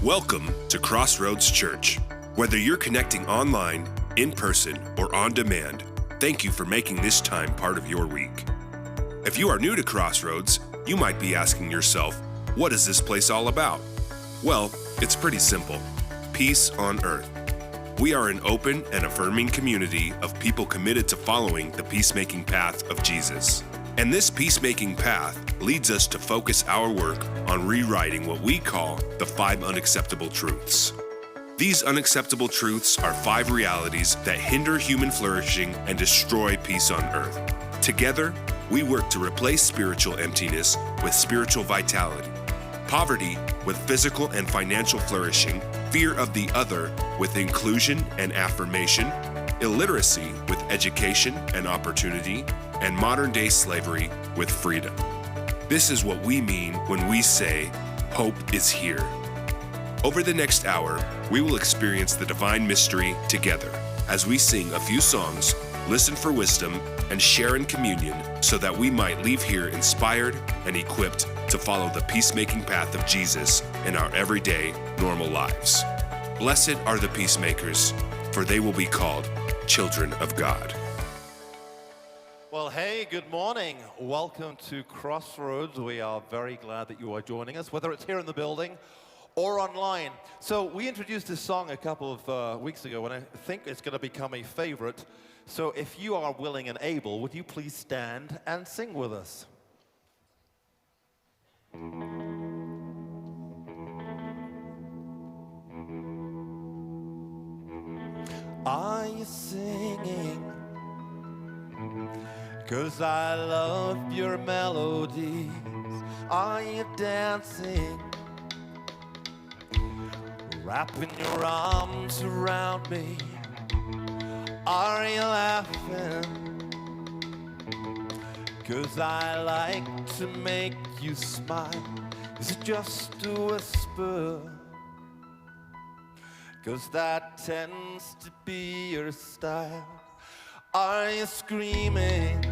Welcome to Crossroads Church. Whether you're connecting online, in person, or on demand, thank you for making this time part of your week. If you are new to Crossroads, you might be asking yourself, what is this place all about? Well, it's pretty simple. Peace on earth. We are an open and affirming community of people committed to following the peacemaking path of Jesus. And this peacemaking path leads us to focus our work on rewriting what we call the 5 unacceptable truths. These unacceptable truths are 5 realities that hinder human flourishing and destroy peace on earth. Together, we work to replace spiritual emptiness with spiritual vitality, poverty with physical and financial flourishing, fear of the other with inclusion and affirmation, illiteracy with education and opportunity, and modern-day slavery with freedom. This is what we mean when we say, hope is here. Over the next hour, we will experience the divine mystery together as we sing a few songs, listen for wisdom, and share in communion so that we might leave here inspired and equipped to follow the peacemaking path of Jesus in our everyday, normal lives. Blessed are the peacemakers, for they will be called children of God. Well, hey, good morning. Welcome to Crossroads. We are very glad that you are joining us, whether it's here in the building or online. So we introduced this song a couple of weeks ago, and I think it's going to become a favorite. So if you are willing and able, would you please stand and sing with us? Are you singing? 'Cause I love your melodies. Are you dancing? Wrapping your arms around me. Are you laughing? 'Cause I like to make you smile. Is it just a whisper? 'Cause that tends to be your style. Are you screaming?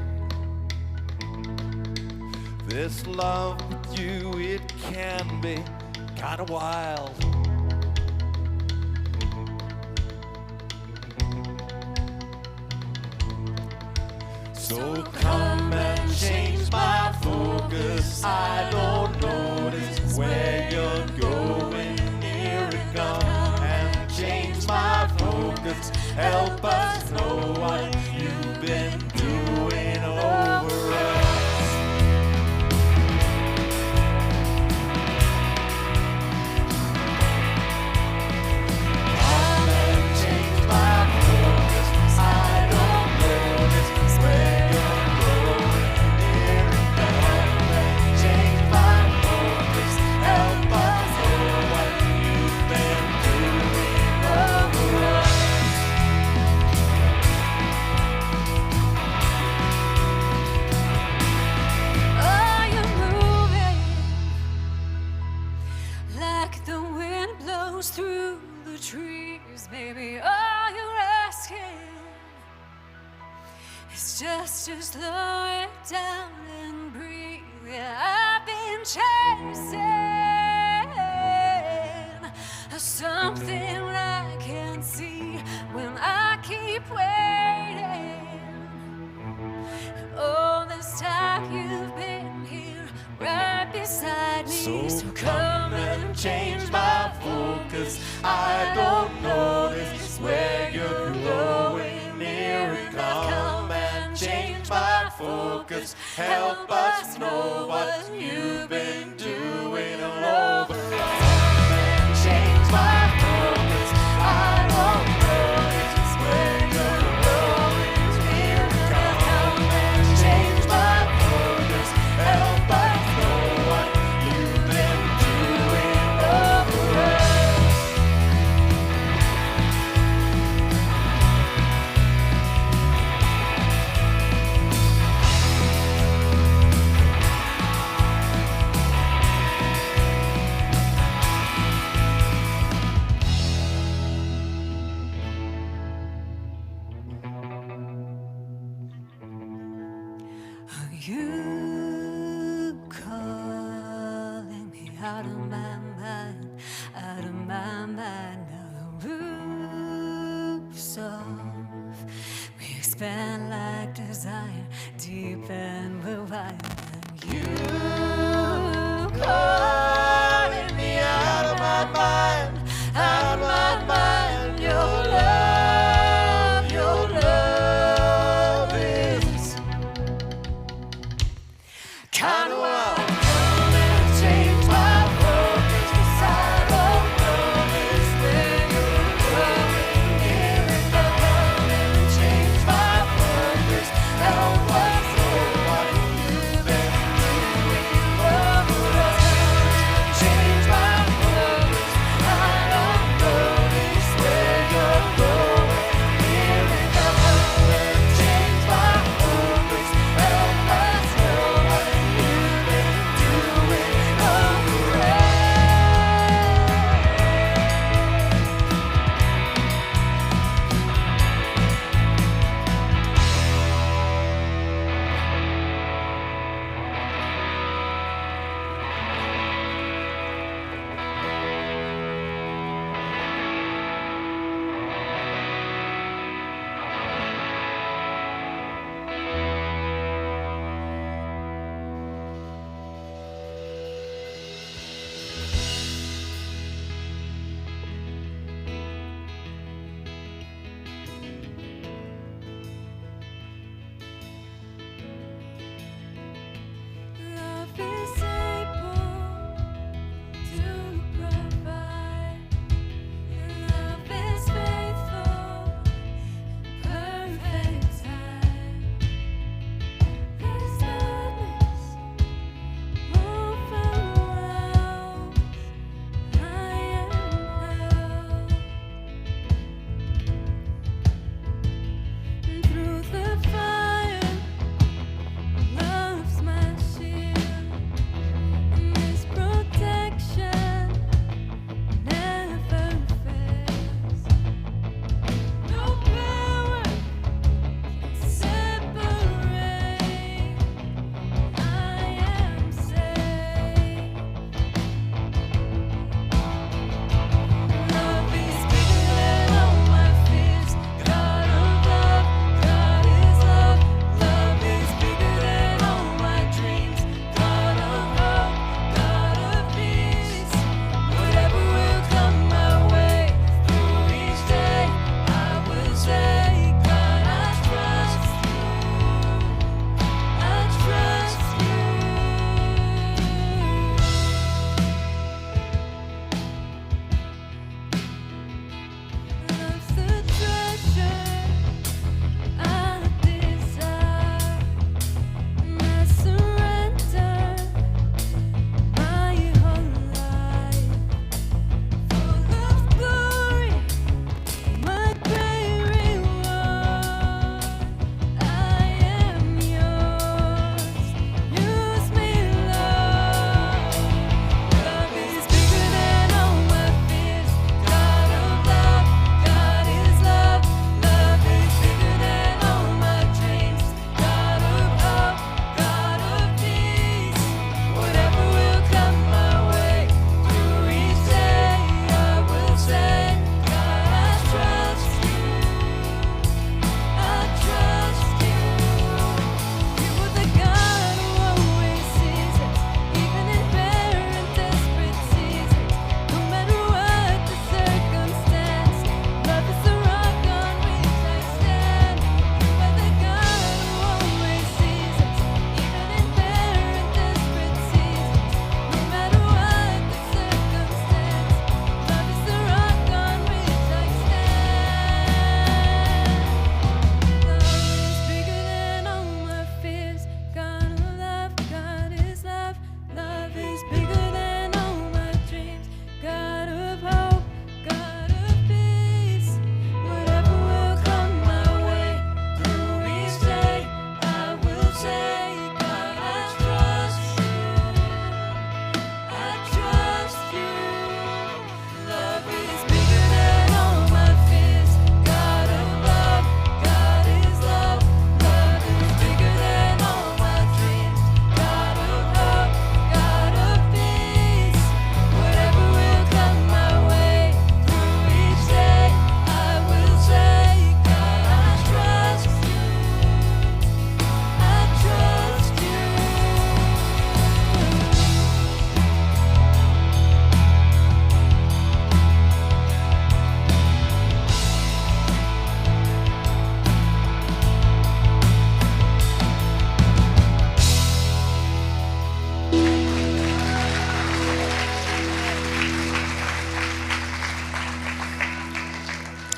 This love with you, it can be kinda wild. So come and change my focus. I don't notice where you're going. Here it comes and change my focus. Help us know what you've been doing over us. Come and change my focus. I don't notice where you're going. Here it comes and change my focus. Help us know what you've been doing over us. Are you moving like the wind blows through the trees, baby? Are you asking? It's just to slow it down and breathe. Yeah, I've been chasing something I can't see when I keep waiting. All this time you've been here right beside me. So come and change my focus. I don't notice where you're going. Here it come and change my focus. Help us know what you've been doing all over us. Come and change my focus. I don't notice where you're going. Here it come and change my focus. Help us know what you've been doing over us. Are you calling me out of my mind, out of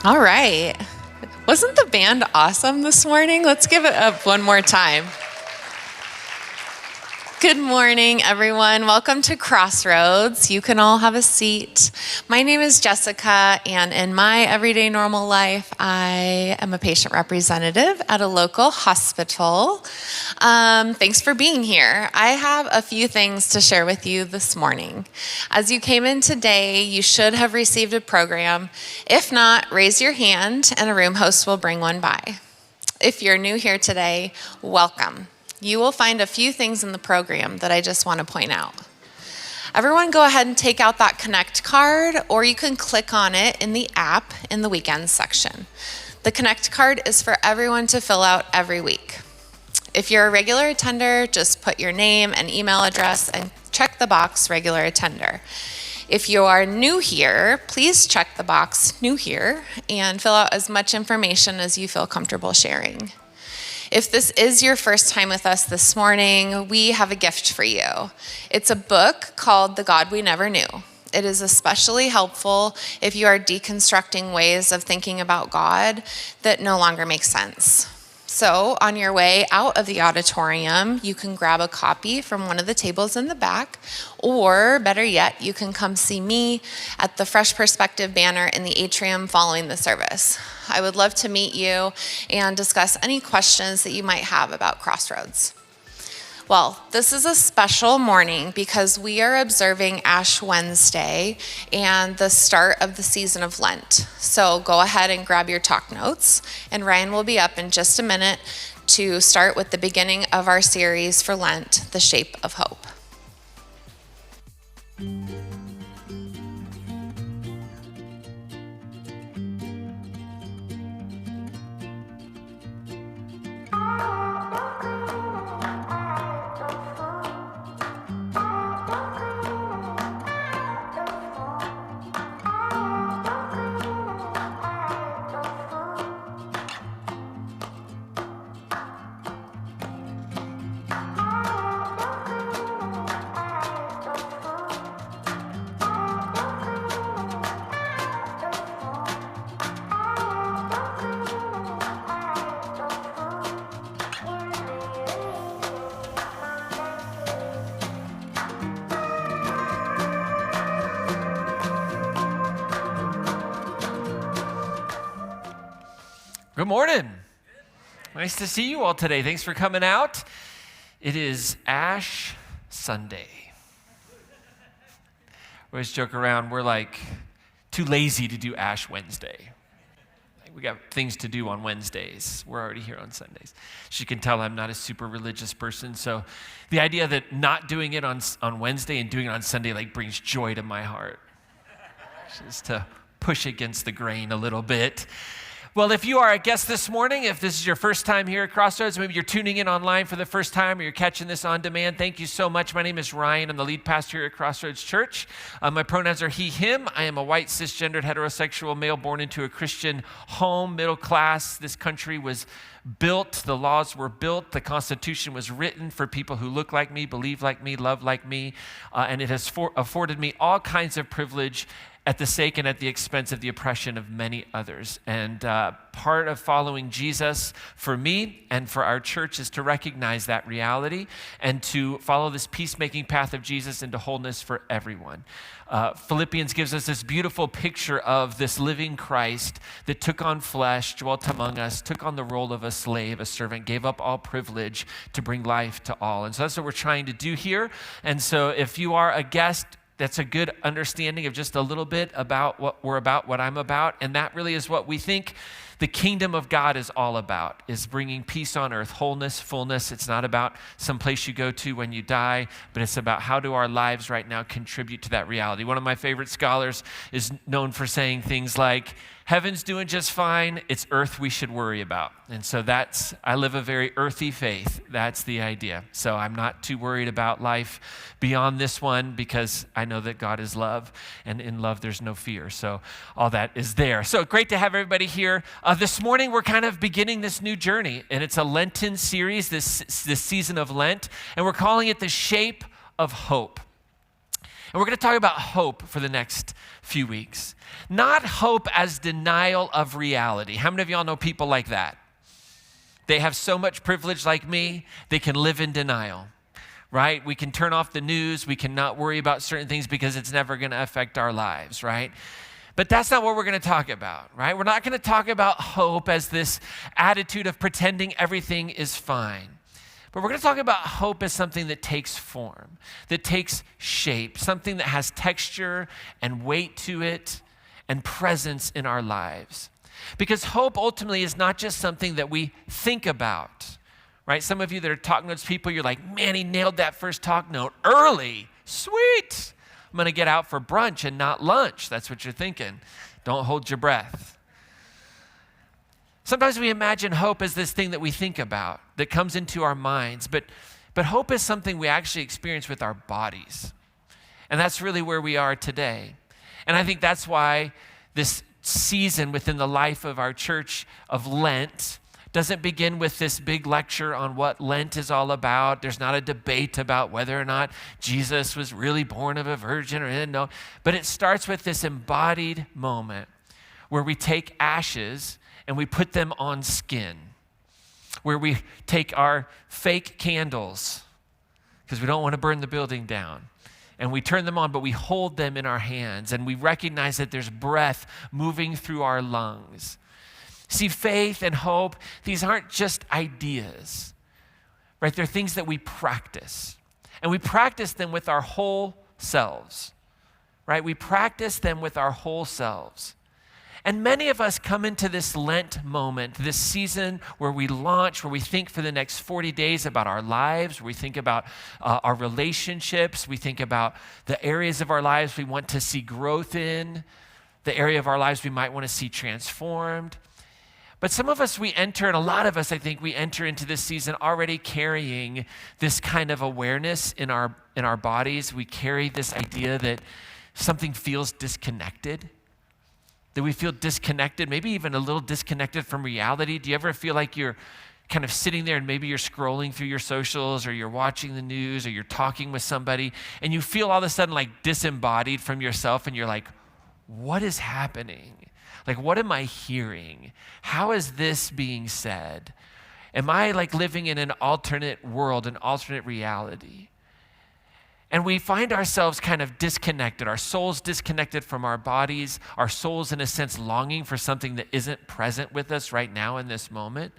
All right. Wasn't the band awesome this morning? Let's give it up one more time. Good morning, everyone. Welcome to Crossroads. You can all have a seat. My name is Jessica, and in my everyday normal life, I am a patient representative at a local hospital. Thanks for being here. I have a few things to share with you this morning. As you came in today, you should have received a program. If not, raise your hand, and a room host will bring one by. If you're new here today, welcome. You will find a few things in the program that I just want to point out. Everyone go ahead and take out that Connect card, or you can click on it in the app in the weekends section. The Connect card is for everyone to fill out every week. If you're a regular attender, just put your name and email address and check the box regular attender. If you are new here, please check the box new here and fill out as much information as you feel comfortable sharing. If this is your first time with us this morning, we have a gift for you. It's a book called The God We Never Knew. It is especially helpful if you are deconstructing ways of thinking about God that no longer make sense. So on your way out of the auditorium, you can grab a copy from one of the tables in the back, or better yet, you can come see me at the Fresh Perspective banner in the atrium following the service. I would love to meet you and discuss any questions that you might have about Crossroads. Well, this is a special morning because we are observing Ash Wednesday and the start of the season of Lent. So go ahead and grab your talk notes, and Ryan will be up in just a minute to start with the beginning of our series for Lent, The Shape of Hope. Good morning. Nice to see you all today. Thanks for coming out. It is Ash Sunday. We always joke around, we're like too lazy to do Ash Wednesday. We got things to do on Wednesdays. We're already here on Sundays. As you can tell, I'm not a super religious person, so the idea that not doing it on Wednesday and doing it on Sunday like brings joy to my heart. Just to push against the grain a little bit. Well, if you are a guest this morning, if this is your first time here at Crossroads, maybe you're tuning in online for the first time or you're catching this on demand, thank you so much. My name is Ryan. I'm the lead pastor here at Crossroads Church. My pronouns are he, him. I am a white, cisgendered, heterosexual male born into a Christian home, middle class. This country was built, the laws were built, the Constitution was written for people who look like me, believe like me, love like me, and it has afforded me all kinds of privilege at the sake and at the expense of the oppression of many others. And part of following Jesus for me and for our church is to recognize that reality and to follow this peacemaking path of Jesus into wholeness for everyone. Philippians gives us this beautiful picture of this living Christ that took on flesh, dwelt among us, took on the role of a slave, a servant, gave up all privilege to bring life to all. And so that's what we're trying to do here. And so if you are a guest, that's a good understanding of just a little bit about what we're about, what I'm about. And that really is what we think the kingdom of God is all about, is bringing peace on earth, wholeness, fullness. It's not about some place you go to when you die, but it's about how do our lives right now contribute to that reality. One of my favorite scholars is known for saying things like, heaven's doing just fine, it's earth we should worry about. And so I live a very earthy faith. That's the idea. So I'm not too worried about life beyond this one because I know that God is love, and in love there's no fear. So all that is there. So great to have everybody here. This morning we're kind of beginning this new journey, and it's a Lenten series, this season of Lent, and we're calling it The Shape of Hope. And we're going to talk about hope for the next few weeks. Not hope as denial of reality. How many of y'all know people like that? They have so much privilege like me, they can live in denial, right? We can turn off the news. We cannot worry about certain things because it's never going to affect our lives, right? But that's not what we're going to talk about, right? We're not going to talk about hope as this attitude of pretending everything is fine. But we're going to talk about hope as something that takes form, that takes shape, something that has texture and weight to it and presence in our lives. Because hope ultimately is not just something that we think about, right? Some of you that are talk notes people, you're like, man, he nailed that first talk note early. Sweet. I'm going to get out for brunch and not lunch. That's what you're thinking. Don't hold your breath. Sometimes we imagine hope as this thing that we think about, that comes into our minds, but hope is something we actually experience with our bodies. And that's really where we are today. And I think that's why this season within the life of our church of Lent doesn't begin with this big lecture on what Lent is all about. There's not a debate about whether or not Jesus was really born of a virgin or didn't know. But it starts with this embodied moment where we take ashes and we put them on skin, where we take our fake candles, because we don't want to burn the building down, and we turn them on, but we hold them in our hands, and we recognize that there's breath moving through our lungs. See, faith and hope, these aren't just ideas, right? They're things that we practice, and we practice them with our whole selves, right? We practice them with our whole selves. And many of us come into this Lent moment, this season where we launch, where we think for the next 40 days about our lives, where we think about our relationships, we think about the areas of our lives we want to see growth in, the area of our lives we might want to see transformed. But some of us, we enter, and a lot of us, I think, we enter into this season already carrying this kind of awareness in our bodies. We carry this idea that something feels disconnected, that we feel disconnected, maybe even a little disconnected from reality. Do you ever feel like you're kind of sitting there and maybe you're scrolling through your socials or you're watching the news or you're talking with somebody and you feel all of a sudden like disembodied from yourself and you're like, what is happening? Like, what am I hearing? How is this being said? Am I like living in an alternate world, an alternate reality? And we find ourselves kind of disconnected, our souls disconnected from our bodies, our souls in a sense longing for something that isn't present with us right now in this moment.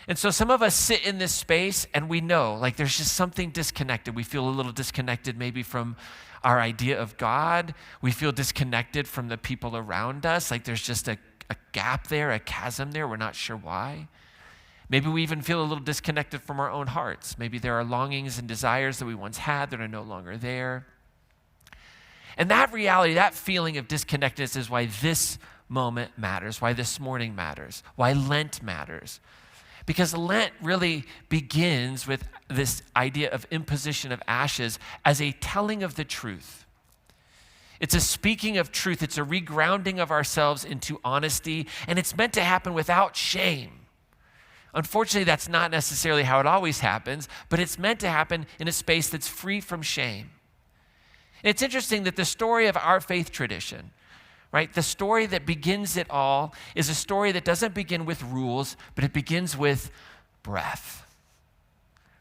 And so some of us sit in this space and we know like there's just something disconnected. We feel a little disconnected maybe from our idea of God. We feel disconnected from the people around us. Like there's just a gap there, a chasm there. We're not sure why. Maybe we even feel a little disconnected from our own hearts. Maybe there are longings and desires that we once had that are no longer there. And that reality, that feeling of disconnectedness is why this moment matters, why this morning matters, why Lent matters. Because Lent really begins with this idea of imposition of ashes as a telling of the truth. It's a speaking of truth. It's a regrounding of ourselves into honesty, and it's meant to happen without shame. Unfortunately, that's not necessarily how it always happens, but it's meant to happen in a space that's free from shame. And it's interesting that the story of our faith tradition, right, the story that begins it all is a story that doesn't begin with rules, but it begins with breath.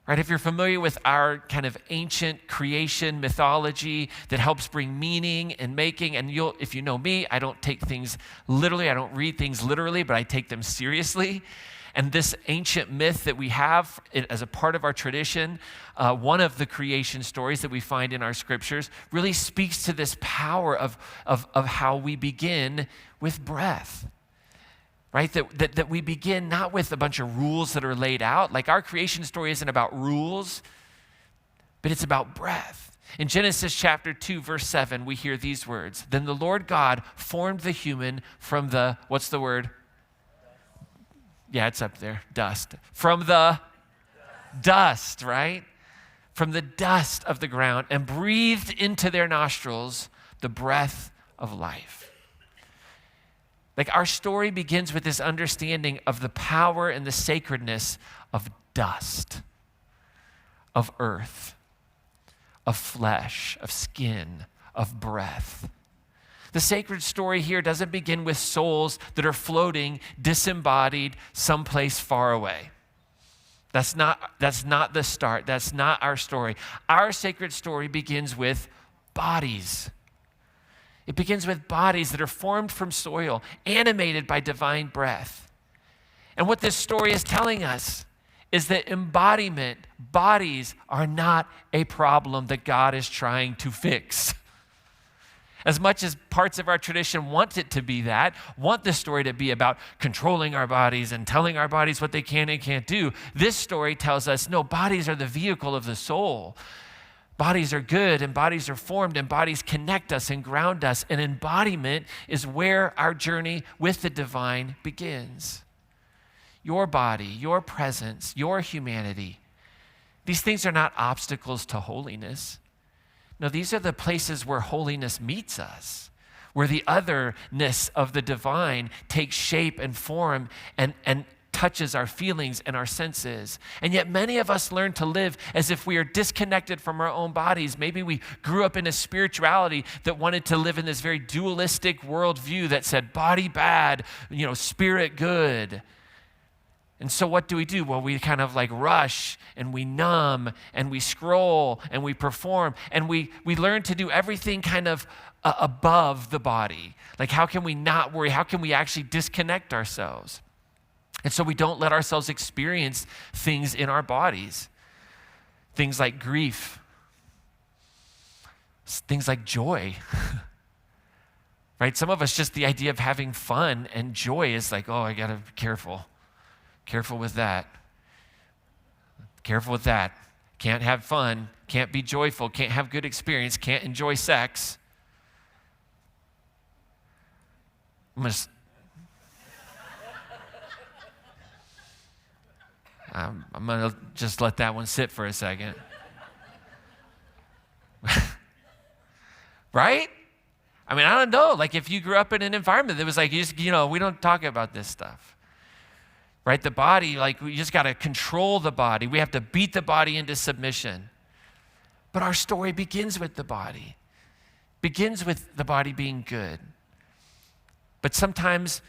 Right, if you're familiar with our kind of ancient creation mythology that helps bring meaning and making, and if you know me, I don't take things literally, I don't read things literally, but I take them seriously. And this ancient myth that we have as a part of our tradition, one of the creation stories that we find in our scriptures, really speaks to this power of how we begin with breath, right? That we begin not with a bunch of rules that are laid out. Like our creation story isn't about rules, but it's about breath. In Genesis chapter 2, verse 7, we hear these words. Then the Lord God formed the human from the, what's the word? Yeah, it's up there, dust. From the dust, right? From the dust of the ground, and breathed into their nostrils the breath of life. Like our story begins with this understanding of the power and the sacredness of dust, of earth. of flesh, of skin, of breath. The sacred story here doesn't begin with souls that are floating, disembodied, someplace far away. That's not the start. That's not our story. Our sacred story begins with bodies. It begins with bodies that are formed from soil, animated by divine breath. And what this story is telling us is that embodiment, bodies, are not a problem that God is trying to fix. As much as parts of our tradition want it to be that, want this story to be about controlling our bodies and telling our bodies what they can and can't do, this story tells us, no, bodies are the vehicle of the soul. Bodies are good and bodies are formed and bodies connect us and ground us. And embodiment is where our journey with the divine begins. Your body, your presence, your humanity, these things are not obstacles to holiness. No, these are the places where holiness meets us, where the otherness of the divine takes shape and form and touches our feelings and our senses. And yet many of us learn to live as if we are disconnected from our own bodies. Maybe we grew up in a spirituality that wanted to live in this very dualistic worldview that said body bad, spirit good. And so what do? Well, we kind of like rush and we numb and we scroll and we perform and we learn to do everything kind of above the body. Like, how can we not worry? How can we actually disconnect ourselves? And so we don't let ourselves experience things in our bodies. Things like grief. Things like joy. Right? Some of us, just the idea of having fun and joy is like, oh, I got to be careful. Careful with that. Careful with that. Can't have fun, can't be joyful, can't have good experience, can't enjoy sex. I'm going to just let that one sit for a second. Right? I mean, I don't know. Like, if you grew up in an environment that was like, we don't talk about this stuff. Right? The body, like, we just got to control the body. We have to beat the body into submission. But our story begins with the body. Begins with the body being good. But sometimes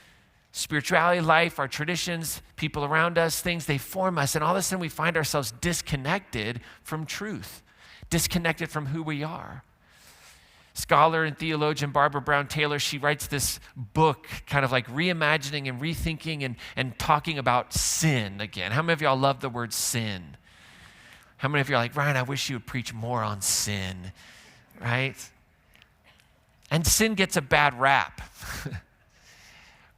spirituality, life, our traditions, people around us, things, they form us. And all of a sudden we find ourselves disconnected from truth. Disconnected from who we are. Scholar and theologian Barbara Brown Taylor, she writes this book kind of like reimagining and rethinking and talking about sin again. How many of y'all love the word sin? How many of you are like, Ryan, I wish you would preach more on sin, right? And sin gets a bad rap,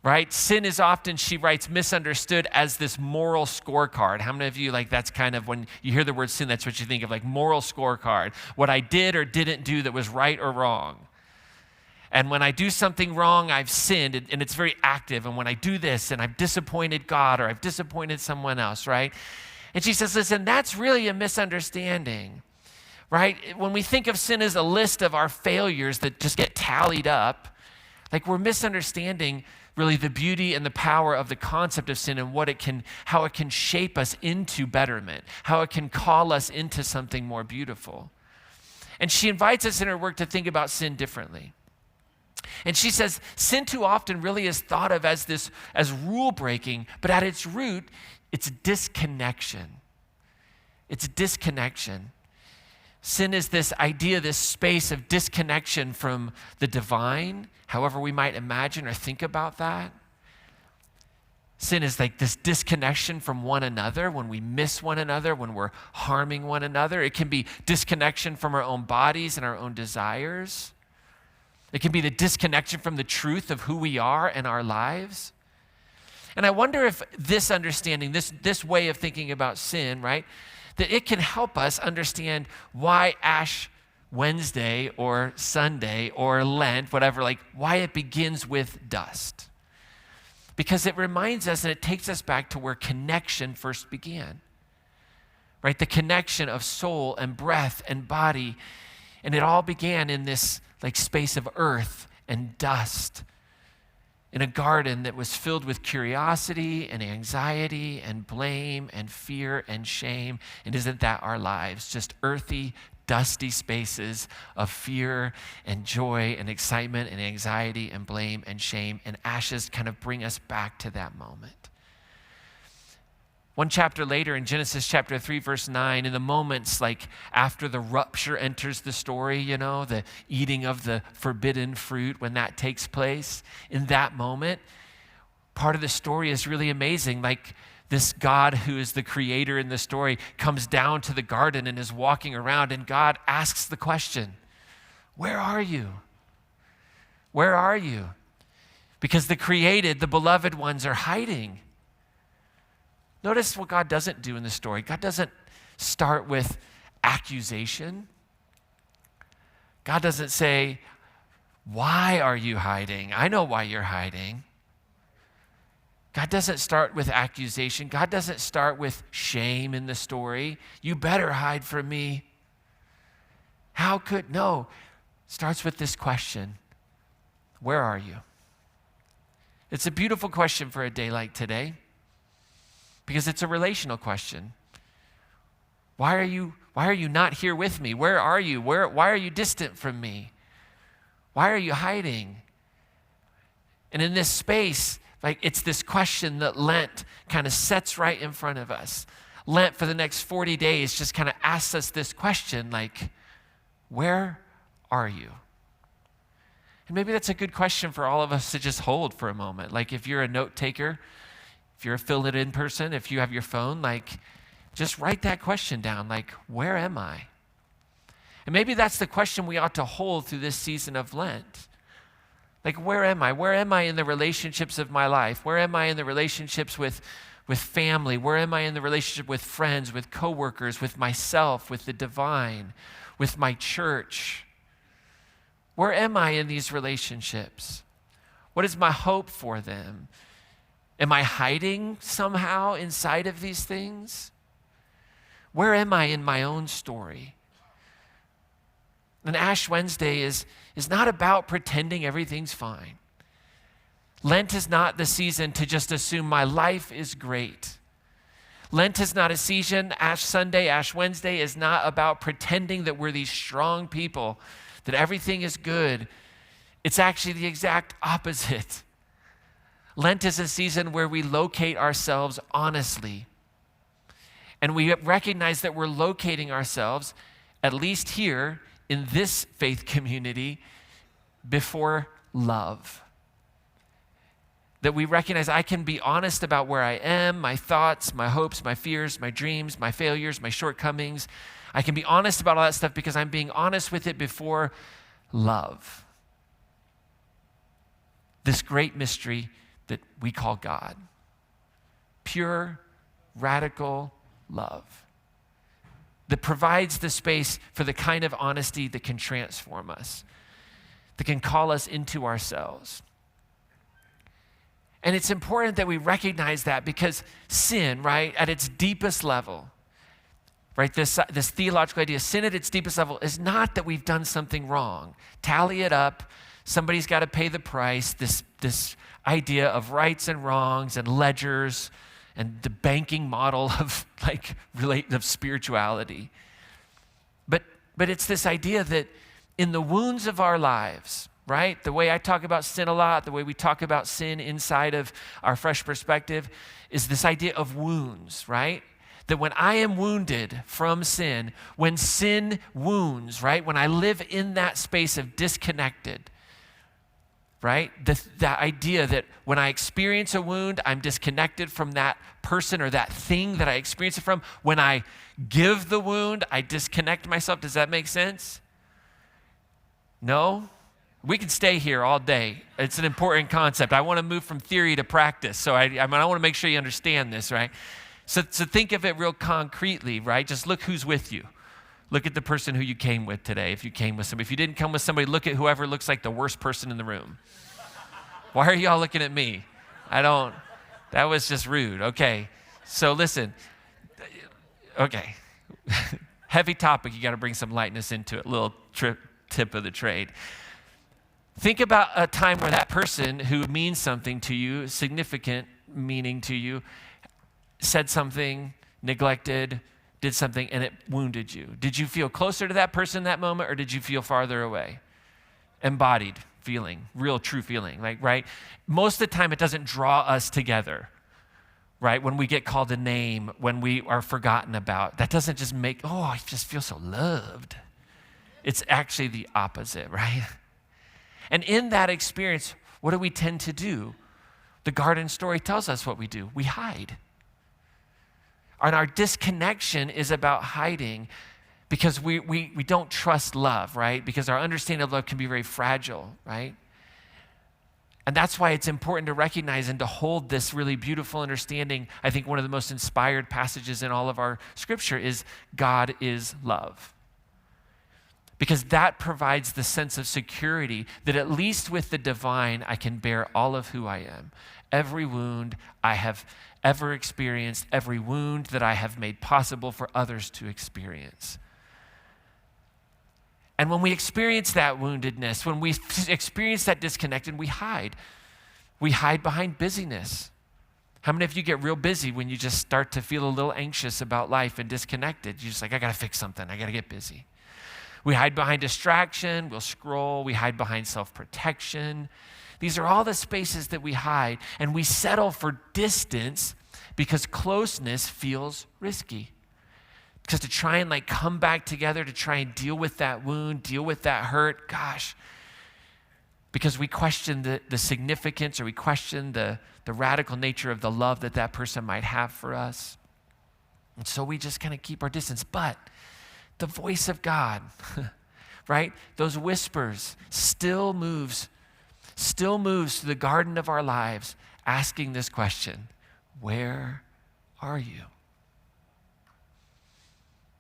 right? Sin is often, she writes, misunderstood as this moral scorecard. How many of you, like, that's kind of when you hear the word sin, that's what you think of, like moral scorecard. What I did or didn't do that was right or wrong. And when I do something wrong, I've sinned, and it's very active. And when I do this, and I've disappointed God or I've disappointed someone else, right? And she says, listen, that's really a misunderstanding, right? When we think of sin as a list of our failures that just get tallied up, like, we're misunderstanding really the beauty and the power of the concept of sin and how it can shape us into betterment, how it can call us into something more beautiful. And she invites us in her work to think about sin differently. And she says, sin too often really is thought of as rule breaking, but at its root, it's disconnection. It's disconnection. Sin is this idea, this space of disconnection from the divine, however we might imagine or think about that. Sin is like this disconnection from one another, when we miss one another, when we're harming one another. It can be disconnection from our own bodies and our own desires. It can be the disconnection from the truth of who we are and our lives. And I wonder if this understanding, this way of thinking about sin, right, that it can help us understand why Ash Wednesday or Sunday or Lent, whatever, like why it begins with dust. Because it reminds us and it takes us back to where connection first began, right? The connection of soul and breath and body. And it all began in this like space of earth and dust, in a garden that was filled with curiosity and anxiety and blame and fear and shame. And isn't that our lives? Just earthy, dusty spaces of fear and joy and excitement and anxiety and blame and shame, and ashes kind of bring us back to that moment. One chapter later in Genesis chapter 3, verse 9, in the moments like after the rupture enters the story, the eating of the forbidden fruit, when that takes place, in that moment, part of the story is really amazing. Like this God who is the creator in the story comes down to the garden and is walking around, and God asks the question, "Where are you? Where are you?" Because the created, the beloved ones are hiding. Notice what God doesn't do in the story. God doesn't start with accusation. God doesn't say, "Why are you hiding? I know why you're hiding." God doesn't start with accusation. God doesn't start with shame in the story. "You better hide from me." No. Starts with this question, "Where are you?" It's a beautiful question for a day like today, because it's a relational question. Why are you not here with me? Where are you? Why are you distant from me? Why are you hiding? And in this space, it's this question that Lent kind of sets right in front of us. Lent for the next 40 days just kind of asks us this question, where are you? And maybe that's a good question for all of us to just hold for a moment. If you're a note taker, if you're a fill-it-in person, if you have your phone, just write that question down, where am I? And maybe that's the question we ought to hold through this season of Lent. Where am I? Where am I in the relationships of my life? Where am I in the relationships with family? Where am I in the relationship with friends, with coworkers, with myself, with the divine, with my church? Where am I in these relationships? What is my hope for them? Am I hiding somehow inside of these things? Where am I in my own story? And Ash Wednesday is not about pretending everything's fine. Lent is not the season to just assume my life is great. Lent is not a season, Ash Sunday, Ash Wednesday is not about pretending that we're these strong people, that everything is good. It's actually the exact opposite. Lent is a season where we locate ourselves honestly. And we recognize that we're locating ourselves, at least here in this faith community, before love. That we recognize I can be honest about where I am, my thoughts, my hopes, my fears, my dreams, my failures, my shortcomings. I can be honest about all that stuff because I'm being honest with it before love. This great mystery that we call God. Pure, radical love that provides the space for the kind of honesty that can transform us, that can call us into ourselves. And it's important that we recognize that, because sin, at its deepest level, this theological idea, sin at its deepest level is not that we've done something wrong. Tally it up. Somebody's got to pay the price. This idea of rights and wrongs and ledgers and the banking model of spirituality. But it's this idea that in the wounds of our lives, the way I talk about sin a lot, the way we talk about sin inside of our Fresh Perspective is this idea of wounds, That when I am wounded from sin, when sin wounds, when I live in that space of disconnected, the idea that when I experience a wound, I'm disconnected from that person or that thing that I experience it from. When I give the wound, I disconnect myself. Does that make sense? No? We can stay here all day. It's an important concept. I want to move from theory to practice. So I want to make sure you understand this, So think of it real concretely, Just look who's with you. Look at the person who you came with today. If you came with somebody, if you didn't come with somebody, look at whoever looks like the worst person in the room. Why are y'all looking at me? That was just rude. Okay. So listen. Okay. Heavy topic. You got to bring some lightness into it. Little tip of the trade. Think about a time where that person who means something to you, significant meaning to you, said something, neglected, did something and it wounded you? Did you feel closer to that person in that moment, or did you feel farther away? Embodied feeling, real true feeling, like, right? Most of the time it doesn't draw us together, right? When we get called a name, when we are forgotten about, that doesn't just make, oh, I just feel so loved. It's actually the opposite, right? And in that experience, what do we tend to do? The garden story tells us what we do. We hide. And our disconnection is about hiding because we don't trust love, right? Because our understanding of love can be very fragile, right? And that's why it's important to recognize and to hold this really beautiful understanding. I think one of the most inspired passages in all of our scripture is God is love. Because that provides the sense of security that at least with the divine, I can bear all of who I am. Every wound I have ever experienced, every wound that I have made possible for others to experience. And when we experience that woundedness, when we experience that disconnected, we hide. We hide behind busyness. How many of you get real busy when you just start to feel a little anxious about life and disconnected? You're just like, I got to fix something. I got to get busy. We hide behind distraction. We'll scroll. We hide behind self-protection. These are all the spaces that we hide, and we settle for distance because closeness feels risky. Because to try and like come back together, to try and deal with that wound, deal with that hurt, gosh, because we question the significance, or we question the radical nature of the love that that person might have for us. And so we just kind of keep our distance. But the voice of God, right? Those whispers still moves through the garden of our lives, asking this question, where are you?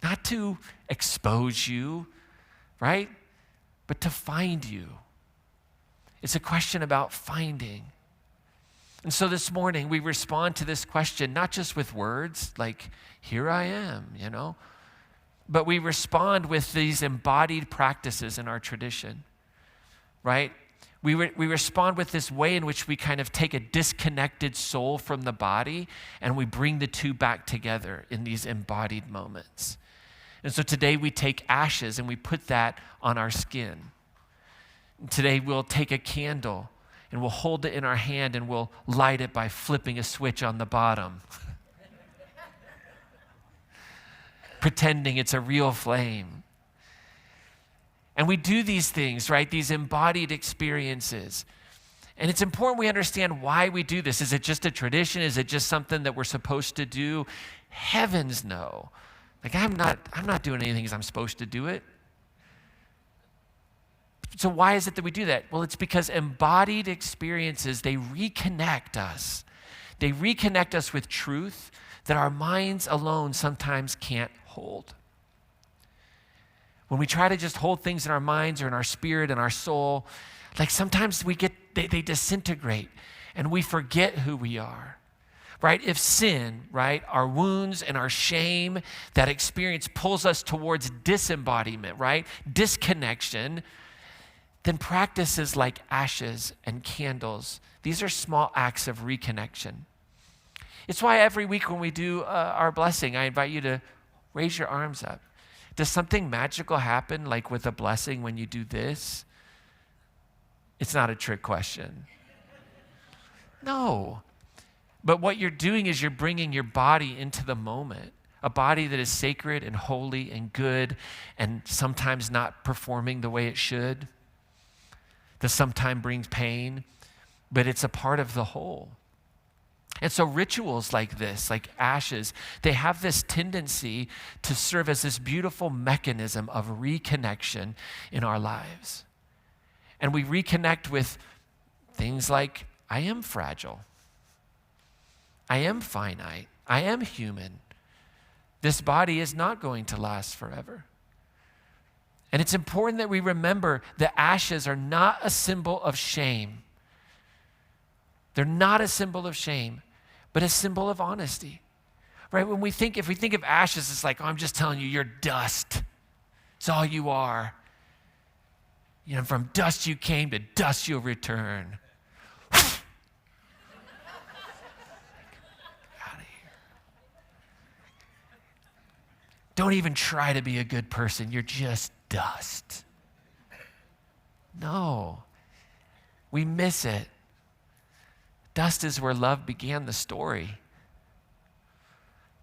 Not to expose you, right? But to find you. It's a question about finding. And so this morning we respond to this question, not just with words like, here I am, but we respond with these embodied practices in our tradition, right? We respond with this way in which we kind of take a disconnected soul from the body and we bring the two back together in these embodied moments. And so today we take ashes and we put that on our skin. Today we'll take a candle and we'll hold it in our hand and we'll light it by flipping a switch on the bottom. Pretending it's a real flame. And we do these things, right? These embodied experiences. And it's important we understand why we do this. Is it just a tradition? Is it just something that we're supposed to do? Heavens no. Like I'm not doing anything because I'm supposed to do it. So why is it that we do that? Well, it's because embodied experiences, they reconnect us. They reconnect us with truth that our minds alone sometimes can't hold. When we try to just hold things in our minds or in our spirit and our soul, like sometimes they disintegrate and we forget who we are, right? If sin, right, our wounds and our shame, that experience pulls us towards disembodiment, right? Disconnection, then practices like ashes and candles, these are small acts of reconnection. It's why every week when we do our blessing, I invite you to raise your arms up. Does something magical happen like with a blessing when you do this? It's not a trick question. No. But what you're doing is you're bringing your body into the moment, a body that is sacred and holy and good and sometimes not performing the way it should, that sometimes brings pain, but it's a part of the whole. And so rituals like this, like ashes, they have this tendency to serve as this beautiful mechanism of reconnection in our lives. And we reconnect with things like, I am fragile. I am finite. I am human. This body is not going to last forever. And it's important that we remember that ashes are not a symbol of shame. They're not a symbol of shame, but a symbol of honesty, right? If we think of ashes, it's like, oh, I'm just telling you, you're dust. It's all you are. From dust you came, to dust you'll return. Out of here. don't even try to be a good person. You're just dust. No, we miss it. Dust is where love began the story.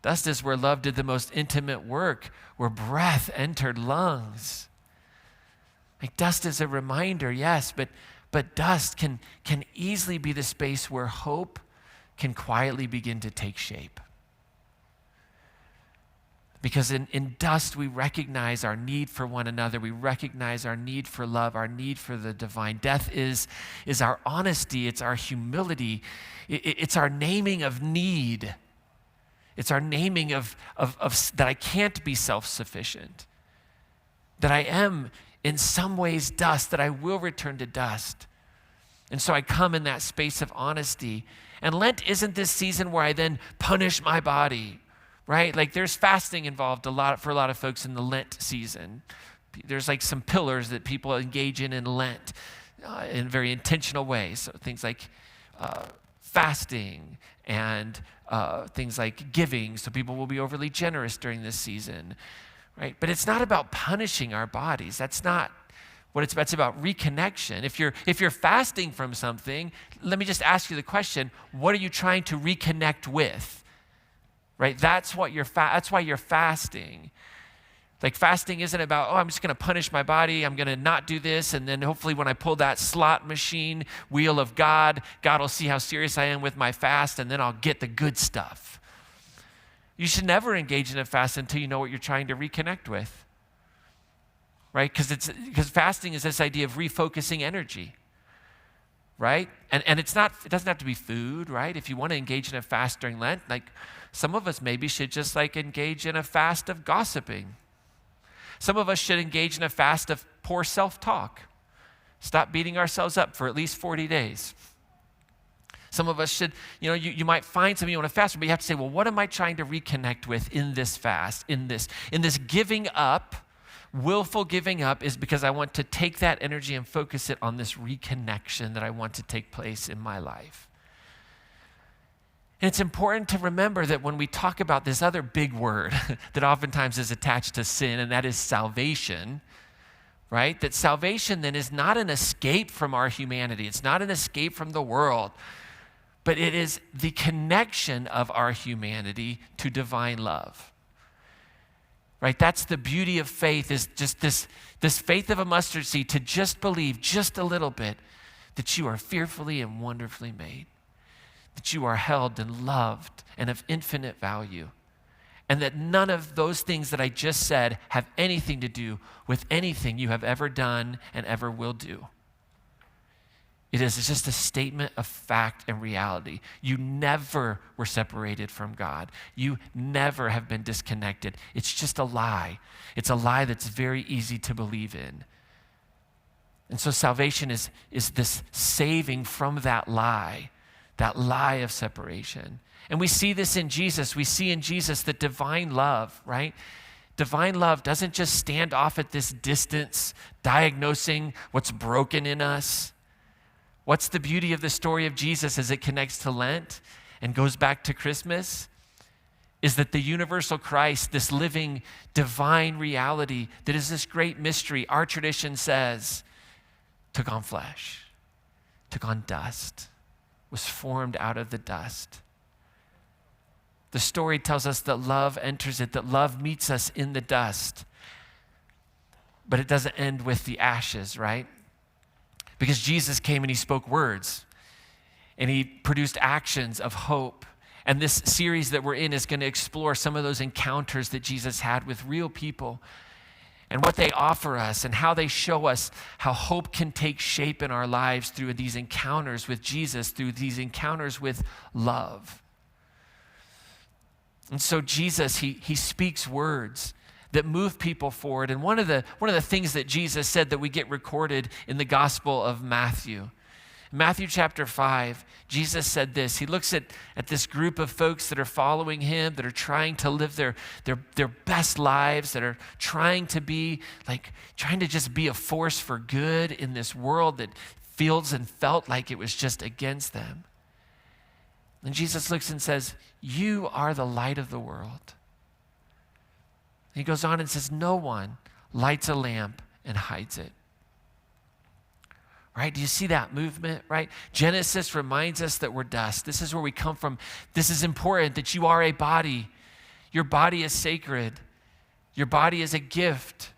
Dust is where love did the most intimate work, where breath entered lungs. Like dust is a reminder, yes, but dust can easily be the space where hope can quietly begin to take shape. Because in dust, we recognize our need for one another. We recognize our need for love, our need for the divine. Death is our honesty. It's our humility. It's our naming of need. It's our naming of that I can't be self-sufficient, that I am in some ways dust, that I will return to dust. And so I come in that space of honesty. And Lent isn't this season where I then punish my body, right? Like there's fasting involved for a lot of folks in the Lent season. There's like some pillars that people engage in Lent in very intentional ways. So things like fasting and things like giving. So people will be overly generous during this season, right? But it's not about punishing our bodies. That's not what it's about. It's about reconnection. If you're fasting from something, let me just ask you the question: what are you trying to reconnect with? Right? That's what that's why you're fasting. Like fasting isn't about, I'm just going to punish my body. I'm going to not do this. And then hopefully when I pull that slot machine wheel of God will see how serious I am with my fast, and then I'll get the good stuff. You should never engage in a fast until you know what you're trying to reconnect with. Right? Because fasting is this idea of refocusing energy. Right? And it doesn't have to be food, right? If you want to engage in a fast during Lent, like some of us maybe should just like engage in a fast of gossiping. Some of us should engage in a fast of poor self-talk. Stop beating ourselves up for at least 40 days. Some of us should, you might find something you want to fast, but you have to say, well, what am I trying to reconnect with in this fast, in this giving up? Willful giving up is because I want to take that energy and focus it on this reconnection that I want to take place in my life. And it's important to remember that when we talk about this other big word that oftentimes is attached to sin, and that is salvation, right? That salvation then is not an escape from our humanity. It's not an escape from the world, but it is the connection of our humanity to divine love. Right? That's the beauty of faith, is just this faith of a mustard seed, to just believe just a little bit that you are fearfully and wonderfully made, that you are held and loved and of infinite value, and that none of those things that I just said have anything to do with anything you have ever done and ever will do. It is just a statement of fact and reality. You never were separated from God. You never have been disconnected. It's just a lie. It's a lie that's very easy to believe in. And so salvation is this saving from that lie of separation. And we see this in Jesus. We see in Jesus that divine love, right? Divine love doesn't just stand off at this distance, diagnosing what's broken in us. What's the beauty of the story of Jesus as it connects to Lent and goes back to Christmas? Is that the universal Christ, this living divine reality that is this great mystery, our tradition says, took on flesh, took on dust, was formed out of the dust. The story tells us that love enters it, that love meets us in the dust. But it doesn't end with the ashes, right? Because Jesus came and he spoke words and he produced actions of hope. And this series that we're in is going to explore some of those encounters that Jesus had with real people and what they offer us and how they show us how hope can take shape in our lives through these encounters with Jesus, through these encounters with love. And so Jesus, he speaks words that move people forward. And one of the things that Jesus said that we get recorded in the Gospel of Matthew. Matthew chapter 5, Jesus said this. He looks at this group of folks that are following him, that are trying to live their best lives, that are trying to just be a force for good in this world that feels and felt like it was just against them. And Jesus looks and says, "You are the light of the world." He goes on and says, no one lights a lamp and hides it. Right? Do you see that movement, right? Genesis reminds us that we're dust. This is where we come from. This is important, that you are a body. Your body is sacred. Your body is a gift.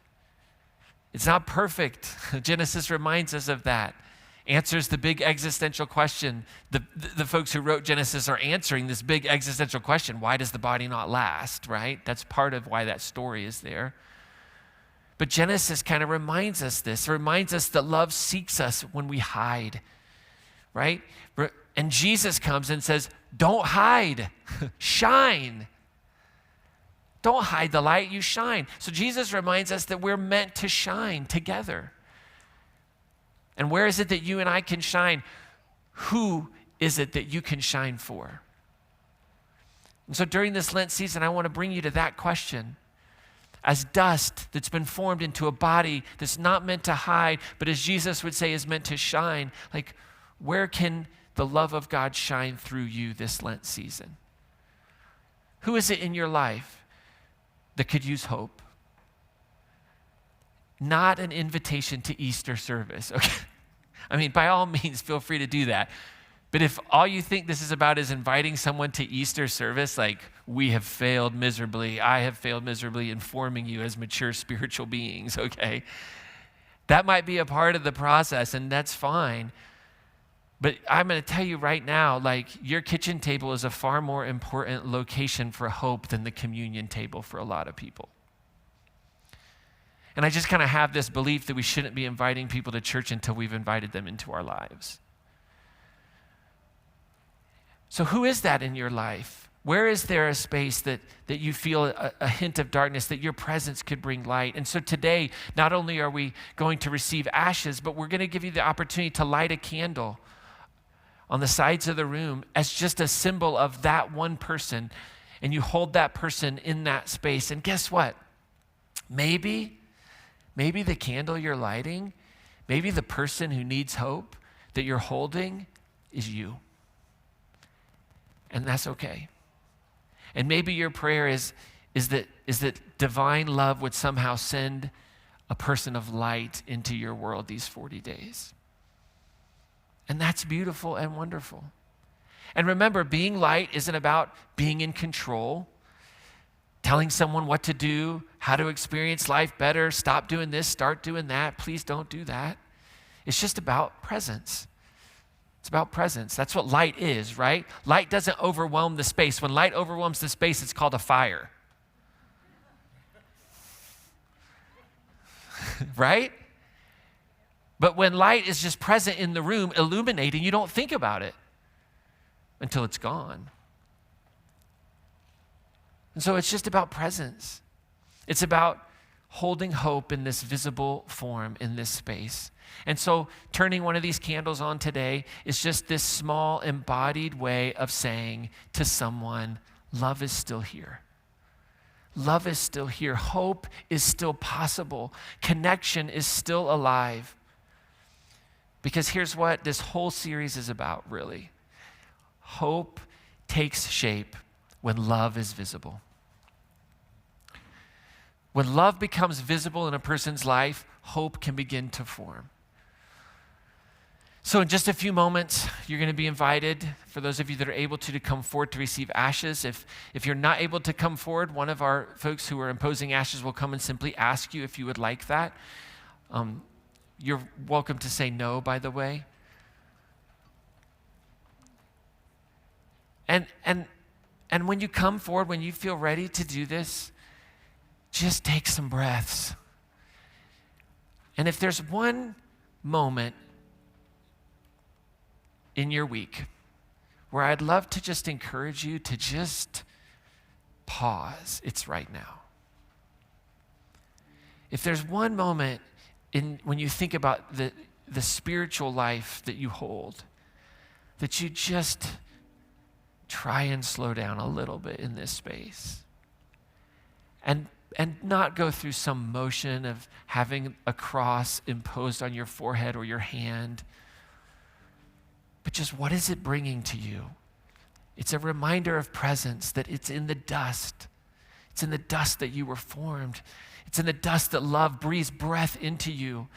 It's not perfect. Genesis reminds us of that. Answers the big existential question. The folks who wrote Genesis are answering this big existential question. Why does the body not last, right? That's part of why that story is there. But Genesis kind of reminds us this. It reminds us that love seeks us when we hide, right? And Jesus comes and says, don't hide, shine. Don't hide the light, you shine. So Jesus reminds us that we're meant to shine together. And where is it that you and I can shine? Who is it that you can shine for? And so during this Lent season, I want to bring you to that question. As dust that's been formed into a body that's not meant to hide, but as Jesus would say, is meant to shine, like, where can the love of God shine through you this Lent season? Who is it in your life that could use hope? Not an invitation to Easter service, okay? I mean, by all means, feel free to do that. But if all you think this is about is inviting someone to Easter service, like, we have failed miserably, I have failed miserably in forming you as mature spiritual beings, okay? That might be a part of the process, and that's fine. But I'm going to tell you right now, like, your kitchen table is a far more important location for hope than the communion table for a lot of people. And I just kind of have this belief that we shouldn't be inviting people to church until we've invited them into our lives. So who is that in your life? Where is there a space that you feel a hint of darkness, that your presence could bring light? And so today, not only are we going to receive ashes, but we're going to give you the opportunity to light a candle on the sides of the room as just a symbol of that one person. And you hold that person in that space. And guess what? Maybe the candle you're lighting, maybe the person who needs hope that you're holding is you. And that's okay. And maybe your prayer is that divine love would somehow send a person of light into your world these 40 days. And that's beautiful and wonderful. And remember, being light isn't about being in control, telling someone what to do, how to experience life better, stop doing this, start doing that. Please don't do that. It's just about presence. It's about presence. That's what light is, right? Light doesn't overwhelm the space. When light overwhelms the space, it's called a fire. Right? But when light is just present in the room, illuminating, you don't think about it until it's gone. And so it's just about presence. It's about holding hope in this visible form in this space. And so turning one of these candles on today is just this small embodied way of saying to someone, love is still here. Love is still here. Hope is still possible. Connection is still alive. Because here's what this whole series is about, really. Hope takes shape when love is visible. When love becomes visible in a person's life, hope can begin to form. So in just a few moments, you're going to be invited, for those of you that are able to come forward to receive ashes. If you're not able to come forward, one of our folks who are imposing ashes will come and simply ask you if you would like that. You're welcome to say no, by the way. And when you come forward, when you feel ready to do this, just take some breaths. And if there's one moment in your week where I'd love to just encourage you to just pause, it's right now. If there's one moment when you think about the spiritual life that you hold, that you just try and slow down a little bit in this space. And not go through some motion of having a cross imposed on your forehead or your hand, but just what is it bringing to you? It's a reminder of presence, that it's in the dust. It's in the dust that you were formed. It's in the dust that love breathes breath into you.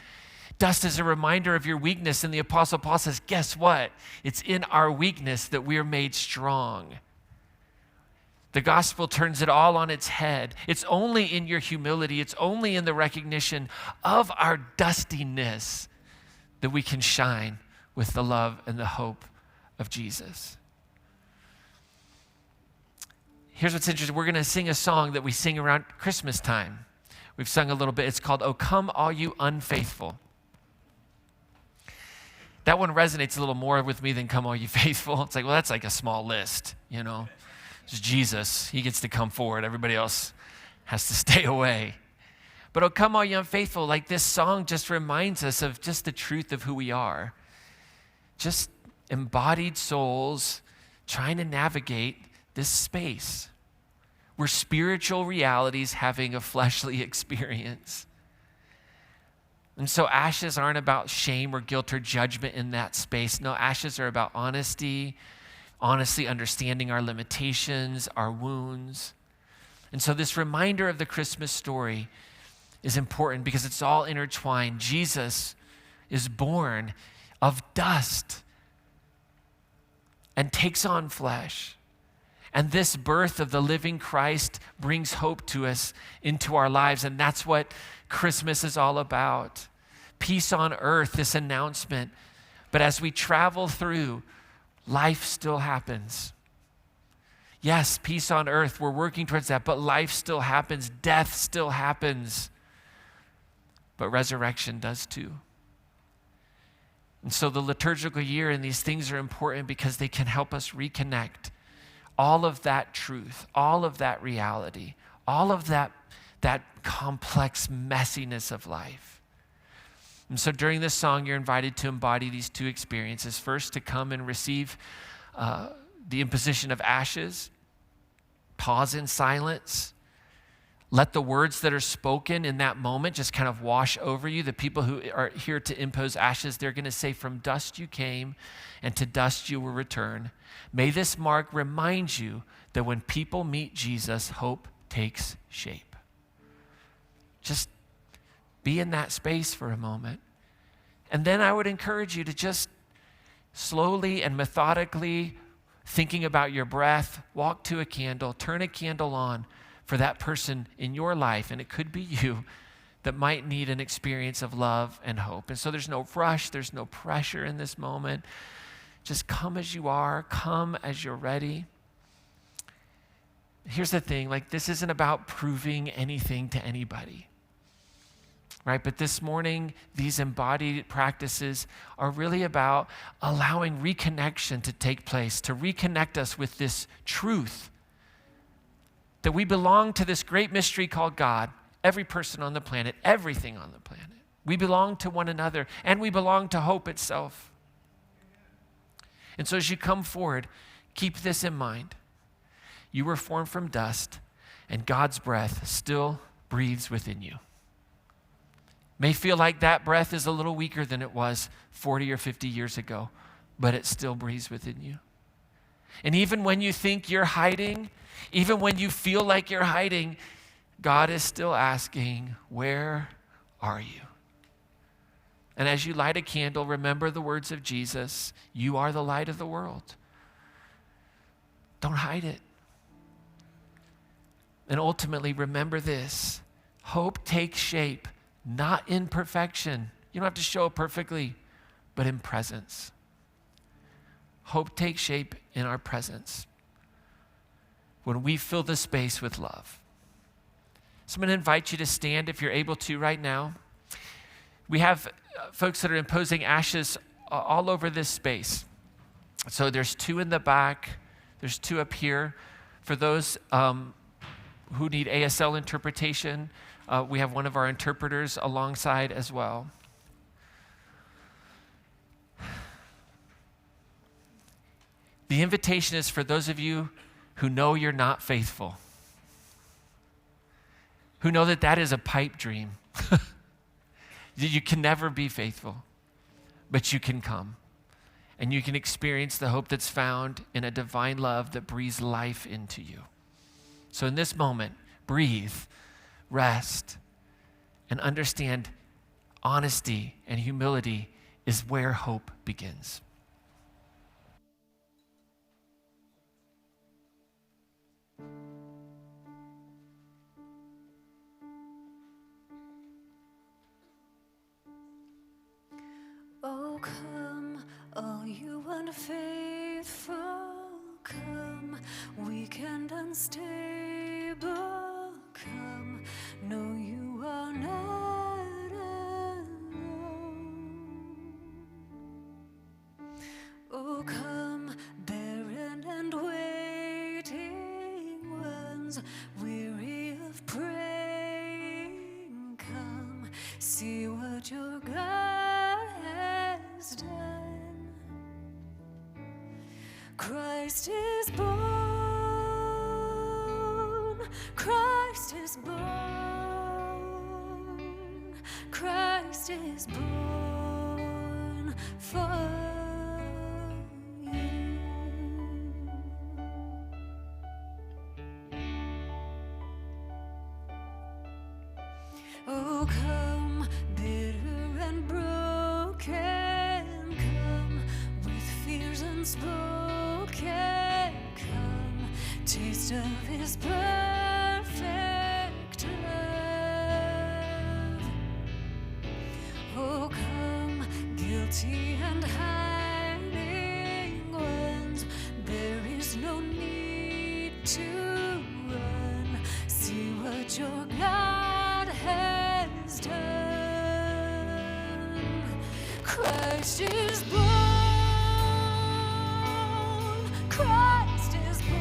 Dust is a reminder of your weakness, and the Apostle Paul says, guess what? It's in our weakness that we are made strong. The gospel turns it all on its head. It's only in your humility, it's only in the recognition of our dustiness that we can shine with the love and the hope of Jesus. Here's what's interesting. We're going to sing a song that we sing around Christmas time. We've sung a little bit. It's called, "O Come All You Unfaithful." That one resonates a little more with me than "Come All You Faithful." It's like, well, that's like a small list, you know. It's Jesus. He gets to come forward. Everybody else has to stay away. But "O Come All You Unfaithful," like this song just reminds us of just the truth of who we are. Just embodied souls trying to navigate this space. We're spiritual realities having a fleshly experience. And so ashes aren't about shame or guilt or judgment in that space. No, ashes are about honesty, honestly understanding our limitations, our wounds. And so this reminder of the Christmas story is important because it's all intertwined. Jesus is born of dust and takes on flesh. And this birth of the living Christ brings hope to us into our lives. And that's what Christmas is all about. Peace on earth, this announcement. But as we travel through, life still happens. Yes, peace on earth, we're working towards that, but life still happens. Death still happens. But resurrection does too. And so the liturgical year and these things are important because they can help us reconnect all of that truth, all of that reality, all of that complex messiness of life. And so during this song, you're invited to embody these two experiences. First, to come and receive the imposition of ashes. Pause in silence. Let the words that are spoken in that moment just kind of wash over you. The people who are here to impose ashes, they're going to say, "From dust you came, and to dust you will return." May this mark remind you that when people meet Jesus, hope takes shape. Just be in that space for a moment. And then I would encourage you to just slowly and methodically, thinking about your breath, walk to a candle, turn a candle on for that person in your life, and it could be you, that might need an experience of love and hope. And so there's no rush, there's no pressure in this moment. Just come as you are, come as you're ready. Here's the thing, like this isn't about proving anything to anybody, right? But this morning, these embodied practices are really about allowing reconnection to take place, to reconnect us with this truth that we belong to this great mystery called God, every person on the planet, everything on the planet. We belong to one another, and we belong to hope itself. And so as you come forward, keep this in mind. You were formed from dust, and God's breath still breathes within you. May feel like that breath is a little weaker than it was 40 or 50 years ago, but it still breathes within you. And even when you think you're hiding, even when you feel like you're hiding, God is still asking, where are you? And as you light a candle, remember the words of Jesus, you are the light of the world. Don't hide it. And ultimately, remember this, hope takes shape, not in perfection. You don't have to show it perfectly, but in presence. Hope takes shape in our presence when we fill the space with love. So I'm going to invite you to stand if you're able to right now. We have folks that are imposing ashes all over this space. So there's 2 in the back, there's 2 up here. For those who need ASL interpretation, we have one of our interpreters alongside as well. The invitation is for those of you who know you're not faithful, who know that that is a pipe dream. You can never be faithful, but you can come and you can experience the hope that's found in a divine love that breathes life into you. So in this moment, breathe, rest, and understand honesty and humility is where hope begins. Oh, come, all you unfaithful, come, weak and unstable, come, no, you are not alone. Oh, come, barren and waiting ones, weary of praying, come, see what your God has done. Christ is born, Christ is born, Christ is born for you. Oh, come, bitter and broken, come, with fears unspoken, come, taste of his perfect love. Oh, come, guilty and hiding ones, there is no need to run, see what your God has done. Christ is born, Christ is born,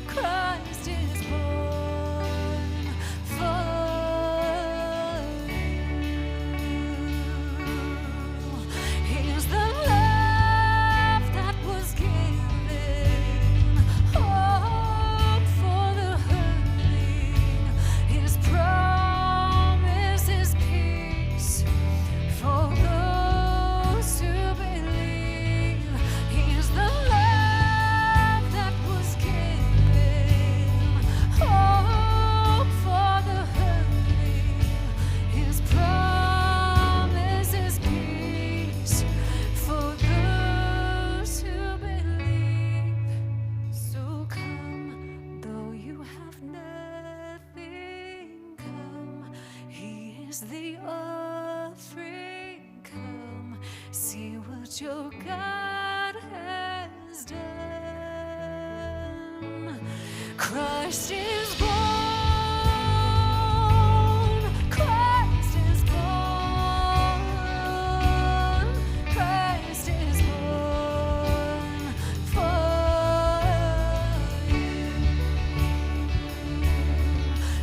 Christ is born for you. Here's the love that was given, hope for the hurting, his promise is peace for those who believe. Here's the love that was given, hope for the hurting, his promise is peace for those who believe. So come, though you have nothing, come, he is the offering, come, see what your God has done. Christ is born, Christ is born, Christ is born for you.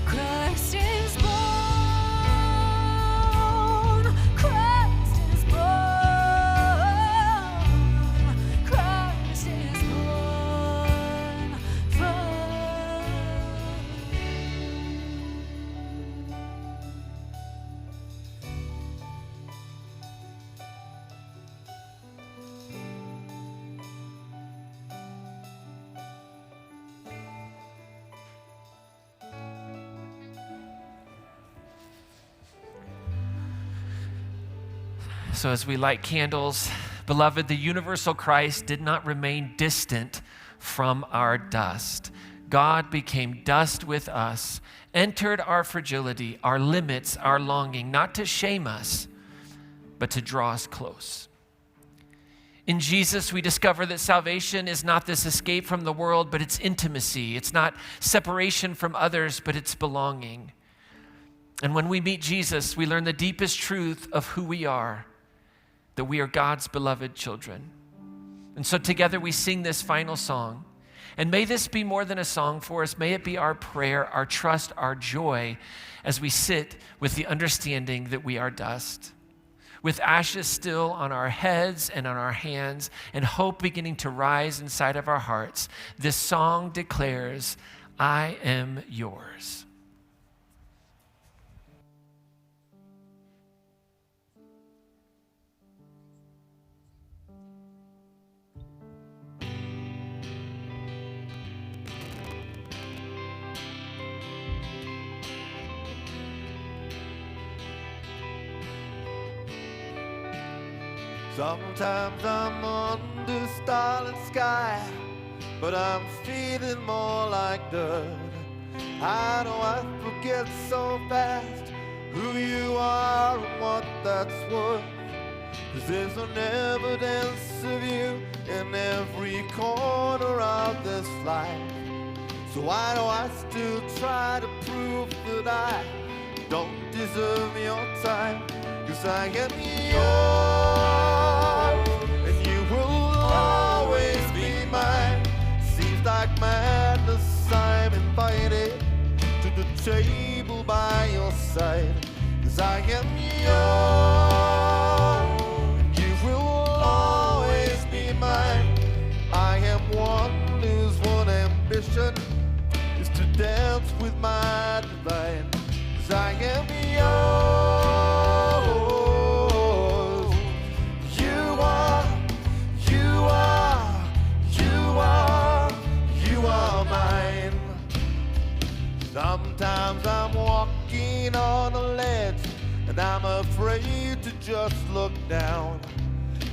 Christ is born, Christ is born, Christ is born for So as we light candles, beloved, the universal Christ did not remain distant from our dust. God became dust with us, entered our fragility, our limits, our longing, not to shame us, but to draw us close. In Jesus, we discover that salvation is not this escape from the world, but it's intimacy. It's not separation from others, but it's belonging. And when we meet Jesus, we learn the deepest truth of who we are, that we are God's beloved children. And so together we sing this final song. And may this be more than a song for us. May it be our prayer, our trust, our joy as we sit with the understanding that we are dust. With ashes still on our heads and on our hands and hope beginning to rise inside of our hearts, this song declares, I am yours. Sometimes I'm under starlit sky, but I'm feeling more like dirt. How do I forget so fast who you are and what that's worth? 'Cause there's an evidence of you in every corner of this life. So why do I still try to prove that I don't deserve your time? 'Cause I am yours, and you will always be mine. Seems like madness, I'm invited to the table by your side. 'Cause I am yours, and you will always be mine. I am one whose one ambition is to dance with my divine. 'Cause I am yours. You are, you are, you are, you are mine. Sometimes I'm walking on a ledge and I'm afraid to just look down.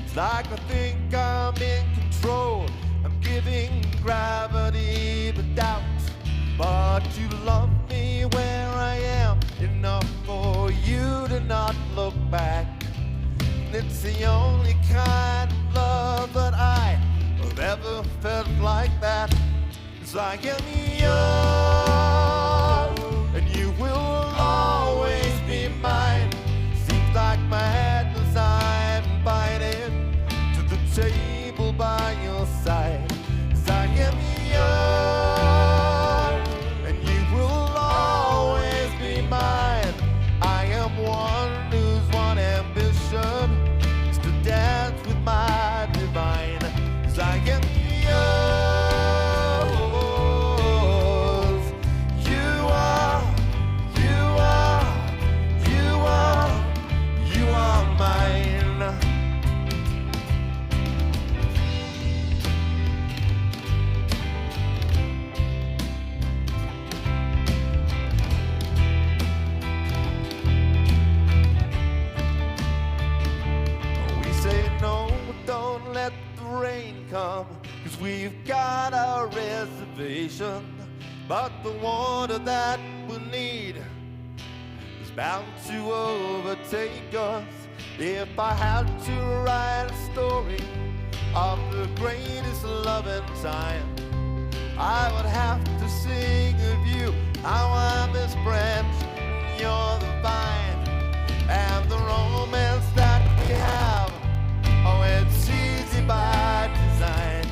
It's like I think I'm in control. I'm giving gravity the doubt. But you love me where I am enough for you to not look back. And it's the only kind of love that I have ever felt like that. 'Cause I am yours, and you will always be mine. Seems like madness, I'm invited to the table by your side. 'Cause I am yours, and you will always be mine. I am one whose one ambition is to dance with my divine. 'Cause I am yours. You are, you are, you are, you are mine. We say no, don't let the rain come, 'cause we've got our reservation. But the water that we need is bound to overtake us. If I had to write a story of the greatest love in time, I would have to sing of you, how I'm this branch and you're the vine. And the romance that we have, oh, it's easy by design.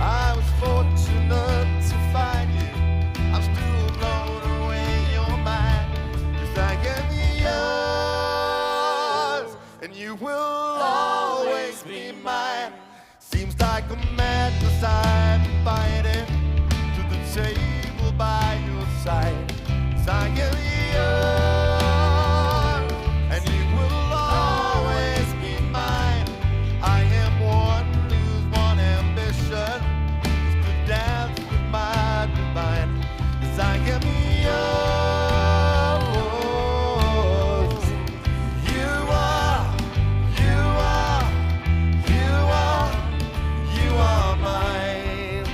I was fortunate to find you. I'm still blown away in your mind. 'Cause I am yours, and you will always be mine. Seems like a madness, I'm invited to the table by your side. 'Cause I am yours, and you will always be mine. I am one whose one ambition is to dance with my divine. 'Cause I am yours. You are, you are, you are, you are mine.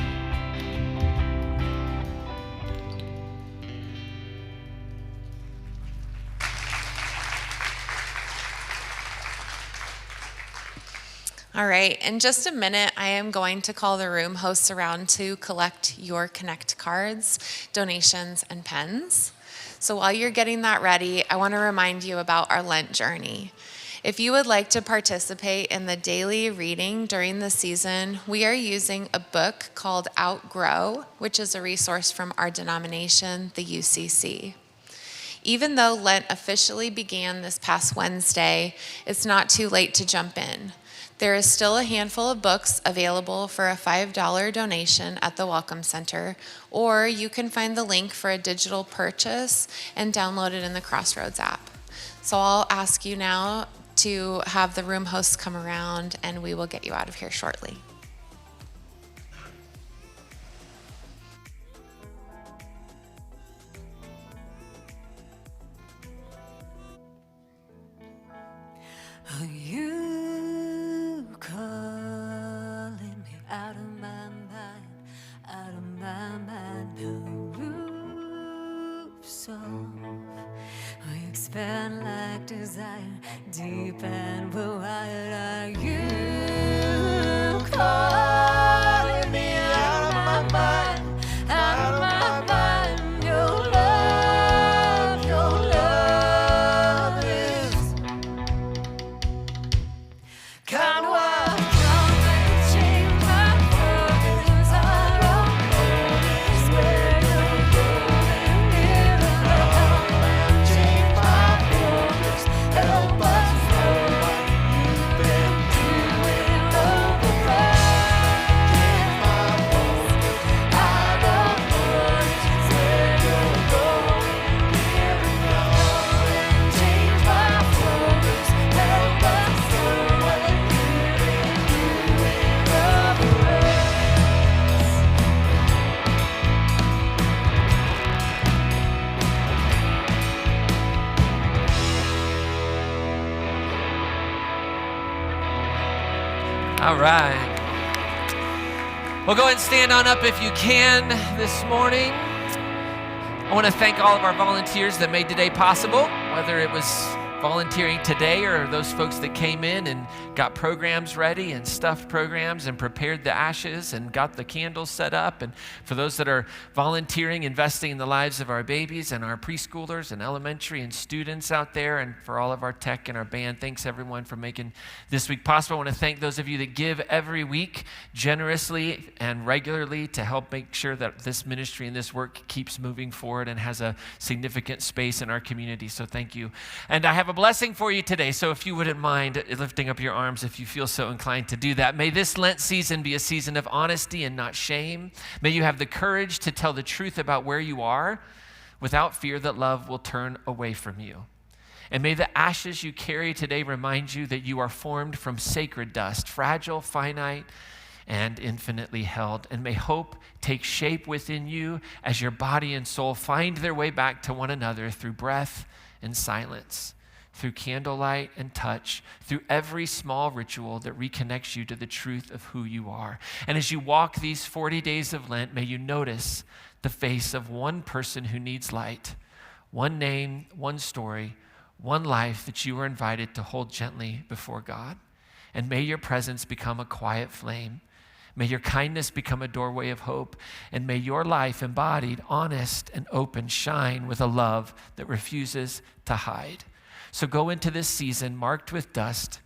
All right, in just a minute, I am going to call the room hosts around to collect your Connect cards, donations, and pens. So while you're getting that ready, I want to remind you about our Lent journey. If you would like to participate in the daily reading during the season, we are using a book called Outgrow, which is a resource from our denomination, the UCC. Even though Lent officially began this past Wednesday, it's not too late to jump in. There is still a handful of books available for a $5 donation at the Welcome Center, or you can find the link for a digital purchase and download it in the Crossroads app. So I'll ask you now to have the room hosts come around, and we will get you out of here shortly. You span like desire, deep and wild. Are you calling me out of my mind, out of my mind? Your love is kind of wild. Come and change my focus. I don't know this where you're going. Near come and change my focus. Help us know what you've been doing over change my focus. I don't know this where you're going. Near come and change my focus. Help us know what you've been doing over All right. Well, go ahead and stand on up if you can this morning. I want to thank all of our volunteers that made today possible, whether it was volunteering today or those folks that came in and got programs ready and stuffed programs and prepared the ashes and got the candles set up. And for those that are volunteering, investing in the lives of our babies and our preschoolers and elementary and students out there, and for all of our tech and our band, thanks everyone for making this week possible. I want to thank those of you that give every week generously and regularly to help make sure that this ministry and this work keeps moving forward and has a significant space in our community. So thank you. And I have a blessing for you today. So if you wouldn't mind lifting up your arms if you feel so inclined to do that. May this Lent season be a season of honesty and not shame. May you have the courage to tell the truth about where you are without fear that love will turn away from you. And may the ashes you carry today remind you that you are formed from sacred dust, fragile, finite, and infinitely held. And may hope take shape within you as your body and soul find their way back to one another through breath and silence, through candlelight and touch, through every small ritual that reconnects you to the truth of who you are. And as you walk these 40 days of Lent, may you notice the face of one person who needs light, one name, one story, one life that you are invited to hold gently before God. And may your presence become a quiet flame. May your kindness become a doorway of hope. And may your life, embodied, honest, and open, shine with a love that refuses to hide. So go into this season marked with dust,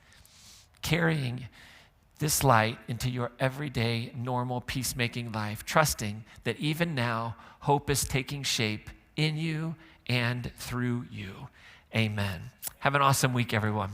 carrying this light into your everyday, normal, peacemaking life, trusting that even now, hope is taking shape in you and through you. Amen. Have an awesome week, everyone.